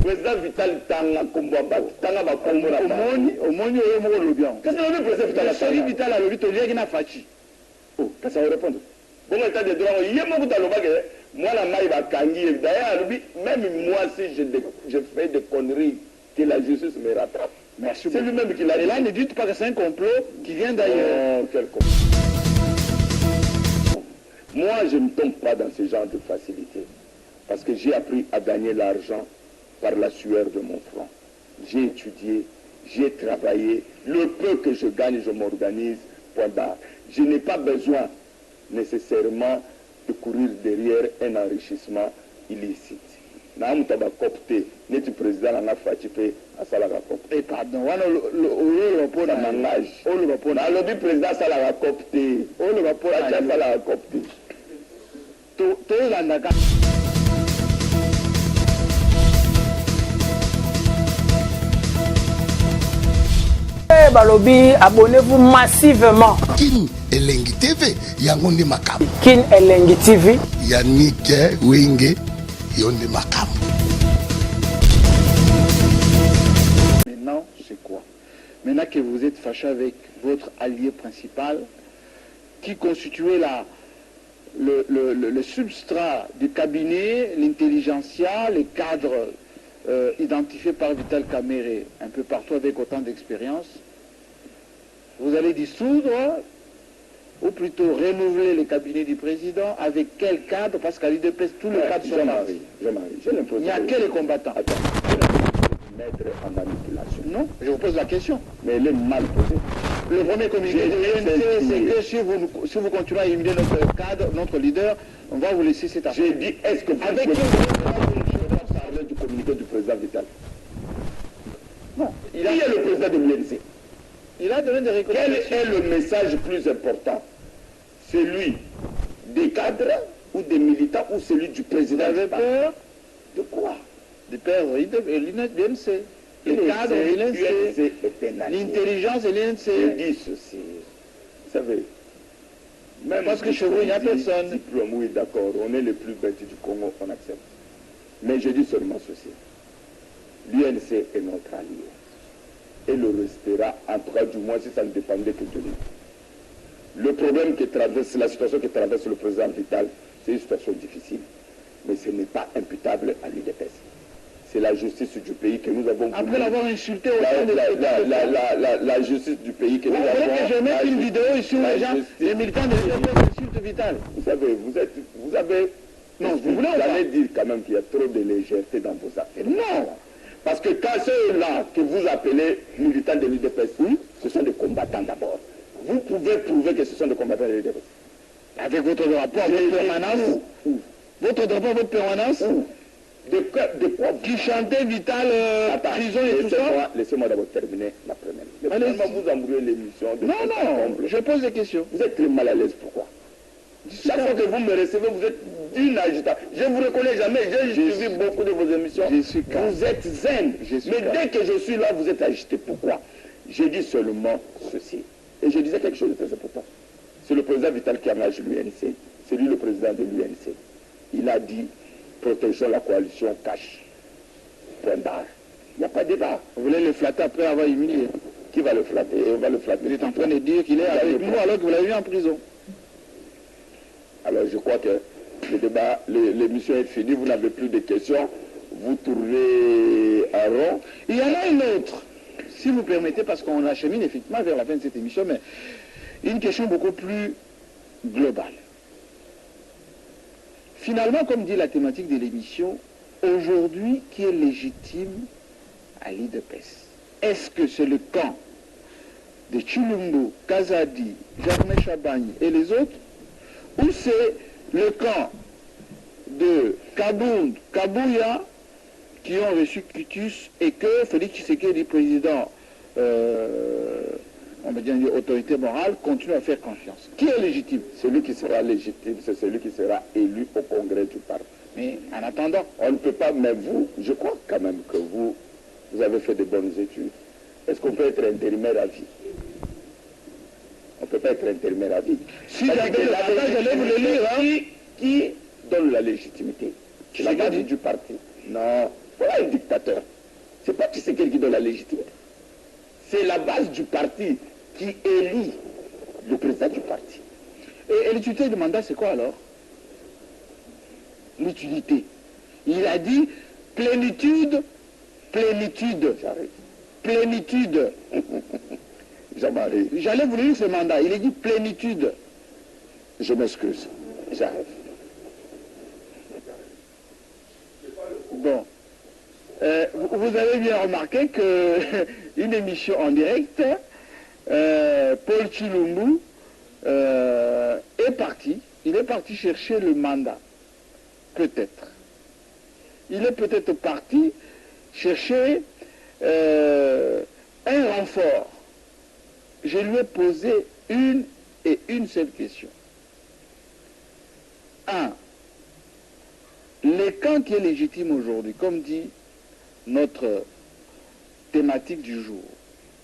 président Vital Tanga Kombamba, Tanga Bakomora. Omoni oyo moko lobian. Qu'est-ce que le président Vital Tanga? Celui Vital a lobi toliaki na fachi. Oh, qu'est-ce que ça va répondre? Bon, état de droit, il y a beaucoup de moi la maille va kangi. D'ailleurs, même moi si je fais des conneries, que la justice me rattrape. Merci. C'est lui-même qui l'a dit. Et là, ne dites pas que c'est un complot qui vient d'ailleurs. Oh, quel complot. Moi, je ne tombe pas dans ce genre de facilité. Parce que j'ai appris à gagner l'argent par la sueur de mon front. J'ai étudié, j'ai travaillé. Le peu que je gagne, je m'organise. Point barre. Je n'ai pas besoin nécessairement de courir derrière un enrichissement illicite. Naam taba copté, n'est-ce président en Afrique à Salaga copté. Et pardon, le rapport à mangage. Le rapport à l'objet président Salaga copté. Le rapport à Salaga copté. Tout l'andaka. Balobi, abonnez-vous massivement. Kin Elengi TV, Yangonde Makam. Kin Elengi TV. Yannick Wenge, Yonde Makam. Maintenant, c'est quoi? Maintenant que vous êtes fâché avec votre allié principal, qui constituait le substrat du cabinet, l'intelligentsia, les cadres identifiés par Vital Kamerhe, un peu partout avec autant d'expérience, vous allez dissoudre ou plutôt renouveler le cabinet du président avec quel cadre? Parce qu'à l'UDPS, tous les cadres sont partis. Il n'y a que les combattants. Attends, mettre en manipulation. Non, je vous pose la question. Mais elle est mal posée. Le premier communiqué de l'UNC, c'est que si vous continuez à éliminer notre cadre, notre leader, on va vous laisser cette affaire. J'ai dit, est-ce que vous avec parler du communiqué du président Vital? Non. Qui est le président de l'UNC? Il a donné des recommandations. Quel est le message plus important? Celui des cadres ou des militants ou celui du président? Vous avez peur? De quoi? De perdre l'UNC. Les cadres et l'UNC. L'intelligence et l'UNC. Je dis ceci. Vous savez, même parce que chez vous, il n'y a personne. Diplôme, oui, d'accord, on est les plus bêtes du Congo, on accepte. Mais je dis seulement ceci. L'UNC est notre allié. Et le restera, en tout cas, du moins, si ça ne dépendait que de nous. Le problème que traverse, la situation que traverse le président Vital, c'est une situation difficile. Mais ce n'est pas imputable à l'UDPS. C'est la justice du pays que nous avons... Après l'avoir insulté au la justice du pays que nous avons... Vous voulez que je mette une vidéo ici où les gens, les militants de l'UDPS insultent Vital? Vous savez, vous avez... Non, vous allez dire quand même qu'il y a trop de légèreté dans vos affaires. Non. Parce que quand ceux-là que vous appelez militants de l'UDPS, oui, ce sont des combattants d'abord. Vous pouvez prouver que ce sont des combattants de l'UDPS. Avec votre rapport, votre permanence. Votre drapeau, votre permanence. De quoi qui chantait Vital, prison et tout ça. Laissez-moi d'abord terminer ma première. Mais finalement, vous embrouillez l'émission. Non, je pose des questions. Vous êtes très mal à l'aise, pourquoi? Chaque fois que vous me recevez, vous êtes une agitante. Je ne vous reconnais jamais, j'ai suivi beaucoup de vos émissions. Vous êtes zen. Mais dès que je suis là, vous êtes agité. Pourquoi? J'ai dit seulement ceci. Et je disais quelque chose de très important. C'est le président Vital qui engage l'UNC. C'est lui le président de l'UNC. Il a dit, protégeons la coalition cash. Point barre. Il n'y a pas de débat. Vous voulez le flatter après avoir humilié? Qui va le flatter? On va le flatter. Vous êtes en train de dire qu'il est avec nous alors que vous l'avez mis en prison. Alors je crois que le débat, l'émission est finie, vous n'avez plus de questions, vous tournez à rond. Il y en a une autre, si vous permettez, parce qu'on achemine effectivement vers la fin de cette émission, mais une question beaucoup plus globale. Finalement, comme dit la thématique de l'émission, aujourd'hui, qui est légitime à l'UDPS? Est-ce que c'est le camp de Chilumbo, Kazadi, Germain Chabagne et les autres, ou c'est le camp de Kabound, Kabouya, qui ont reçu Quitus et que Félix Tshisekedi, président, on va dire autorité morale, continue à faire confiance? Qui est légitime? Celui qui sera légitime, c'est celui qui sera élu au congrès du parti. Mais en attendant, on ne peut pas, mais vous, je crois quand même que vous avez fait de bonnes études. Est-ce qu'on peut être intérimaire à vie? On ne peut pas être intérimaire à vie. Si j'avais j'allais vous le lire. Qui donne la légitimité? C'est la base du parti. Non, voilà un dictateur. de la légitimité. C'est la base du parti qui élit le président du parti. Et l'utilité du mandat, c'est quoi alors? L'utilité. Il a dit plénitude, plénitude. J'arrive. Plénitude. J'arrive. J'allais vous lire ce mandat. Il a dit plénitude. Je m'excuse. J'arrive. Bon. Vous avez bien remarqué qu'une émission en direct, Paul Tshilumbu est parti. Il est parti chercher le mandat. Peut-être. Il est peut-être parti chercher un renfort. Je lui ai posé une seule question. 1. Le camp qui est légitime aujourd'hui, comme dit notre thématique du jour,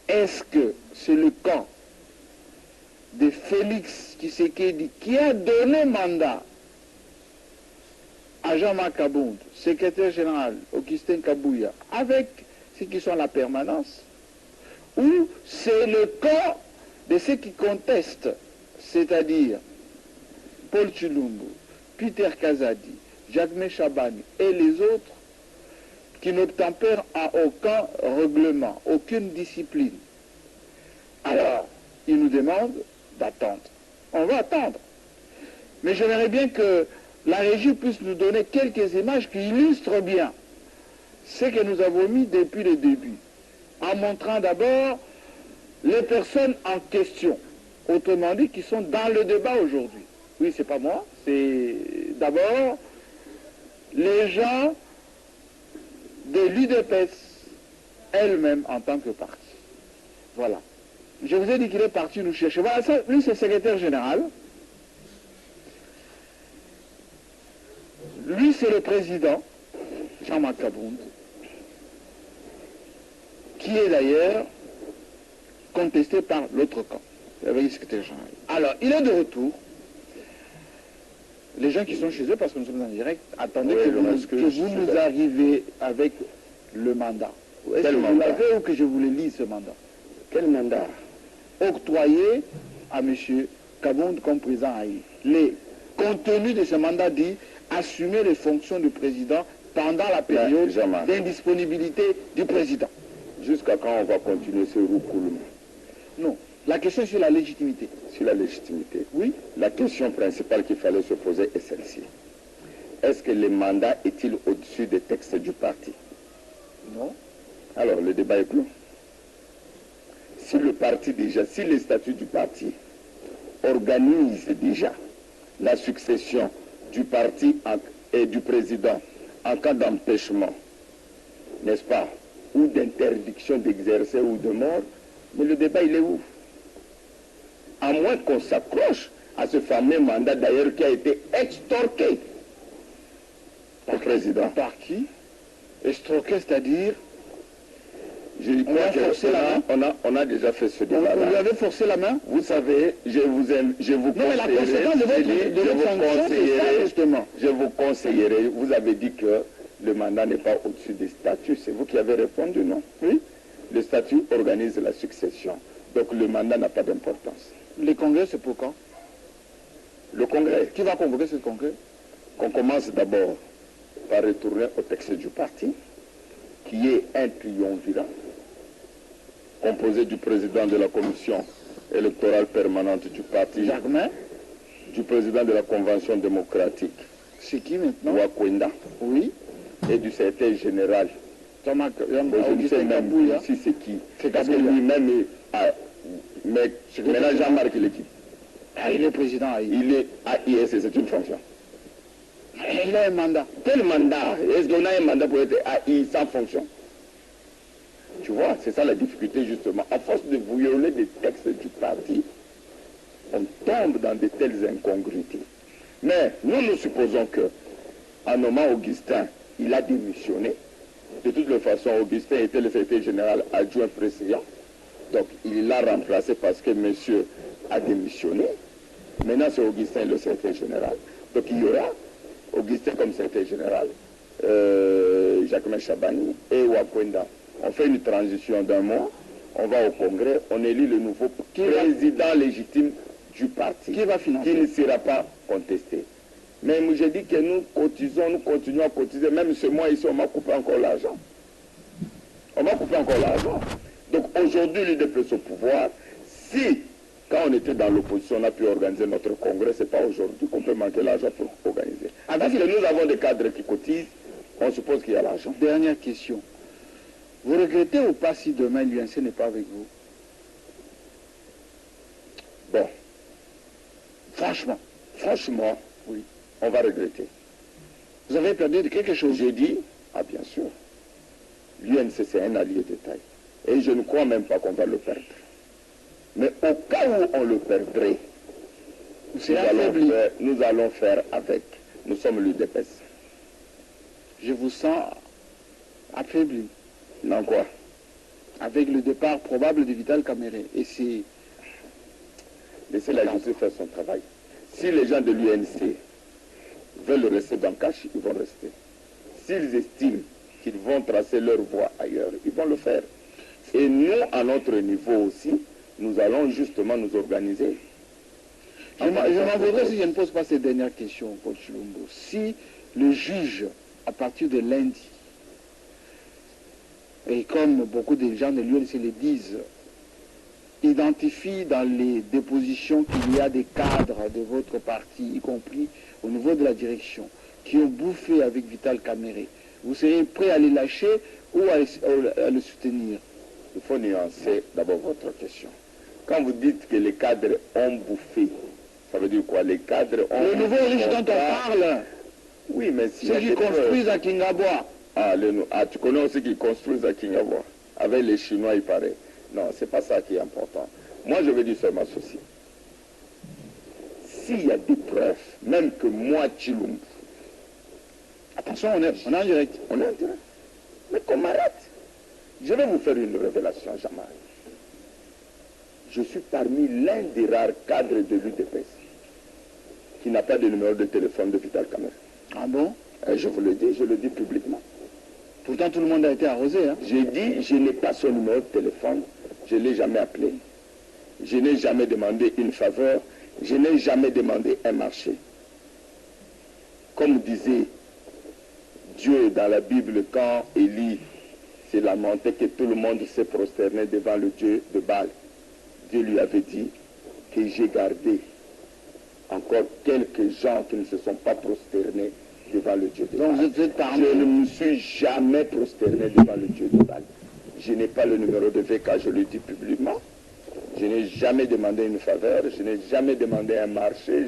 est-ce que c'est le camp de Félix Tshisekedi qui a donné mandat à Jean-Marc Kabound, secrétaire général Augustin Kabouya, avec ceux qui sont à la permanence, ou c'est le camp de ceux qui contestent, c'est-à-dire Paul Tshilumbu, Peter Kazadi, Jacques Chabani et les autres qui n'obtempèrent à aucun règlement, aucune discipline. Alors, ils nous demandent d'attendre. On va attendre. Mais j'aimerais bien que la régie puisse nous donner quelques images qui illustrent bien ce que nous avons mis depuis le début, en montrant d'abord les personnes en question, autrement dit, qui sont dans le débat aujourd'hui. Oui, c'est pas moi, c'est d'abord les gens de l'UDPS elle-même en tant que parti. Voilà. Je vous ai dit qu'il est parti nous chercher. Voilà, ça, lui, c'est le secrétaire général. Lui, c'est le président, Jean-Marc Kabound, qui est d'ailleurs contesté par l'autre camp. Le secrétaire général. Alors, il est de retour. Les gens qui sont chez eux, parce que nous sommes en direct, attendez que vous nous arrivez avec le mandat. Est-ce que vous l'avez ou que je vous le lis, ce mandat? Quel mandat? Octroyé à M. Kabound comme président Haï. Les contenus de ce mandat dit assumer les fonctions du président pendant la période d'indisponibilité du président. Jusqu'à quand on va continuer ce roucoulement? Non. La question est sur la légitimité. Sur la légitimité? Oui. La question principale qu'il fallait se poser est celle-ci. Est-ce que le mandat est-il au-dessus des textes du parti? Non. Alors, le débat est clos. Si le parti déjà, si les statuts du parti organisent déjà la succession du parti et du président en cas d'empêchement, n'est-ce pas, ou d'interdiction d'exercer ou de mort, mais le débat il est où? À moins qu'on s'accroche à ce fameux mandat d'ailleurs qui a été extorqué par le président. Par qui? Extorqué, c'est-à-dire on a déjà fait ce débat. Vous lui avez forcé la main? Vous savez, je vous non, mais la conséquence de votre fonction, c'est ça, justement. Je vous conseillerais, vous avez dit que le mandat n'est pas au-dessus des statuts. C'est vous qui avez répondu, non? Oui. Le statut organise la succession. Donc le mandat n'a pas d'importance. Le congrès, c'est pour quand? Le congrès. Qui va convoquer ce congrès? Qu'on commence d'abord par retourner au texte du parti, qui est un triumvirat, composé du président de la commission électorale permanente du parti, Jacquemin, du président de la convention démocratique, c'est qui maintenant? Wakwenda, oui, et du secrétaire général. Je ne sais même si c'est qui. C'est parce que lui-même, mais maintenant Jean-Marc, il est qui? Il est président. Il est AIS, c'est une fonction. Il a un mandat. Quel mandat? Est-ce qu'on a un mandat pour être AI sans fonction? Tu vois, c'est ça la difficulté justement. À force de violer des textes du parti, on tombe dans de telles incongruités. Mais nous supposons que, en nommant Augustin, il a démissionné. De toutes les façons, Augustin était le secrétaire général adjoint précédent. Donc il l'a remplacé parce que monsieur a démissionné. Maintenant c'est Augustin le secrétaire général. Donc il y aura Augustin comme secrétaire général, Jacques Chabani et Wakwenda on fait une transition d'un mois, on va au Congrès, on élit le nouveau président légitime du parti, qui va financer, qui ne sera pas contesté. Mais moi, j'ai dit que nous cotisons, nous continuons à cotiser, même ce mois ici, on m'a coupé encore l'argent. On m'a coupé encore l'argent. Donc aujourd'hui, l'UDPS au pouvoir, si, quand on était dans l'opposition, on a pu organiser notre congrès, ce n'est pas aujourd'hui qu'on peut manquer l'argent pour organiser. Parce que nous avons des cadres qui cotisent, on suppose qu'il y a l'argent. Dernière question. Vous regrettez ou pas si demain l'UNC n'est pas avec vous? Bon. Franchement, oui, on va regretter. Vous avez perdu de quelque chose? J'ai dit, ah bien sûr, l'UNC c'est un allié de taille. Et je ne crois même pas qu'on va le perdre. Mais au cas où on le perdrait, nous allons faire avec. Nous sommes l'UDPS. Je vous sens affaibli. Non quoi? Avec le départ probable de Vital Kamerhe. Et c'est... Laissez la justice faire son travail. Si les gens de l'UNC veulent rester dans le cash, ils vont rester. S'ils estiment qu'ils vont tracer leur voie ailleurs, ils vont le faire. Et nous, à notre niveau aussi, nous allons justement nous organiser. Je m'en voudrais si je ne pose pas cette dernière question, Paul Chilombo. Si le juge, à partir de lundi, et comme beaucoup de gens de l'UNC le disent, identifie dans les dépositions qu'il y a des cadres de votre parti, y compris au niveau de la direction, qui ont bouffé avec Vital Kamerhe, vous serez prêt à les lâcher ou à le soutenir? Il faut nuancer d'abord votre question. Quand vous dites que les cadres ont bouffé, ça veut dire quoi? Les cadres ont... Le nouveau riche dont on parle, oui, mais si ceux qui construisent à Kingabwa. Tu connais aussi qui construisent à Kingabwa. Avec les Chinois, il paraît. Non, c'est pas ça qui est important. Moi, je veux dire seulement ceci. S'il y a des preuves, même que moi, Chilombo... Attention, on est en direct. On est en direct. Mais qu'on m'arrête. Je vais vous faire une révélation, Jean-Marie. Je suis parmi l'un des rares cadres de l'UDPS qui n'a pas de numéro de téléphone de Vital Kamerhe. Ah bon? Je vous le dis, je le dis publiquement. Pourtant, tout le monde a été arrosé. Hein? J'ai dit, je n'ai pas son numéro de téléphone. Je ne l'ai jamais appelé. Je n'ai jamais demandé une faveur. Je n'ai jamais demandé un marché. Comme disait Dieu dans la Bible, quand Élie s'est lamenté que tout le monde s'est prosterné devant le Dieu de Baal, Dieu lui avait dit que j'ai gardé encore quelques gens qui ne se sont pas prosternés devant le Dieu de Baal. Donc, je ne me suis jamais prosterné devant le Dieu de Baal. Je n'ai pas le numéro de VK, je le dis publiquement. Je n'ai jamais demandé une faveur, je n'ai jamais demandé un marché,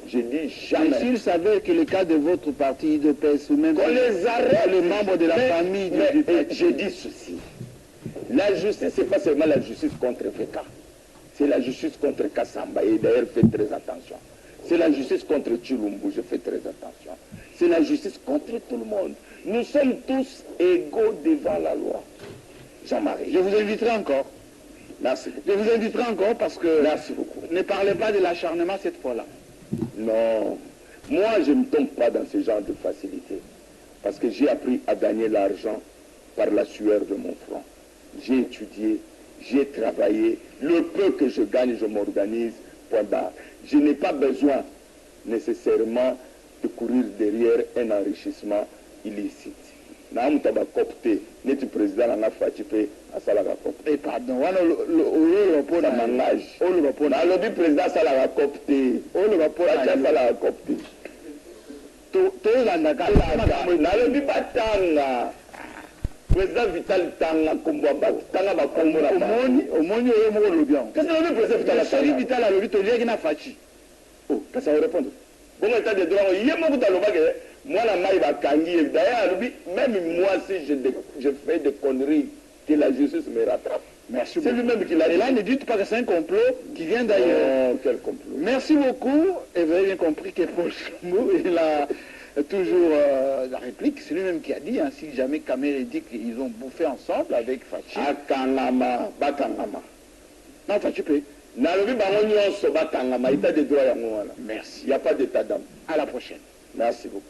je dis jamais. Mais s'il savait que le cas de votre parti de PES ou même les arrête, les membres de la famille du parti. Je dis ceci. La justice, ce n'est pas seulement la justice contre VK. C'est la justice contre Kassamba. Et d'ailleurs, faites très attention. C'est la justice contre Chilombo, je fais très attention. C'est la justice contre tout le monde. Nous sommes tous égaux devant la loi. Jean-Marie. Je vous inviterai encore. Merci beaucoup. Je vous inviterai encore parce que... Merci beaucoup. Ne parlez pas de l'acharnement cette fois-là. Non. Moi, je ne tombe pas dans ce genre de facilité. Parce que j'ai appris à gagner l'argent par la sueur de mon front. J'ai étudié, j'ai travaillé. Le peu que je gagne, je m'organise. Point barre. Je n'ai pas besoin nécessairement de courir derrière un enrichissement illicite. Naam taba copté, n'es-tu président en Afrique à Salaga copté. Et pardon, le mangage. Le président Salaga copté. Le rapport à Salaga copté. Le batanga. Président Vital Tanga Kumbaba, Tanga Bakomora. Omoni oyo moko lobian. Qu'est-ce que le président Vital Tanga? Vital a lobi to lié na fachi. Oh, qu'est-ce que ça va répondre? Bon état de droit, il y a beaucoup de moi la maille va kangi. D'ailleurs, même moi si je fais des conneries, que la justice me rattrape. Merci beaucoup. C'est lui-même qui l'a dit. Et là, ne dites pas que c'est un complot qui vient d'ailleurs. Oh, quel complot. Merci beaucoup. Et vous avez bien compris que Paul Chilombo, il a toujours la réplique. C'est lui-même qui a dit, hein, si jamais Kamerhe dit qu'ils ont bouffé ensemble avec Fachi. Akangama, Batangama. Non, Fachi peut. Merci. Merci. Il n'y a pas d'état d'âme. À la prochaine. Merci beaucoup.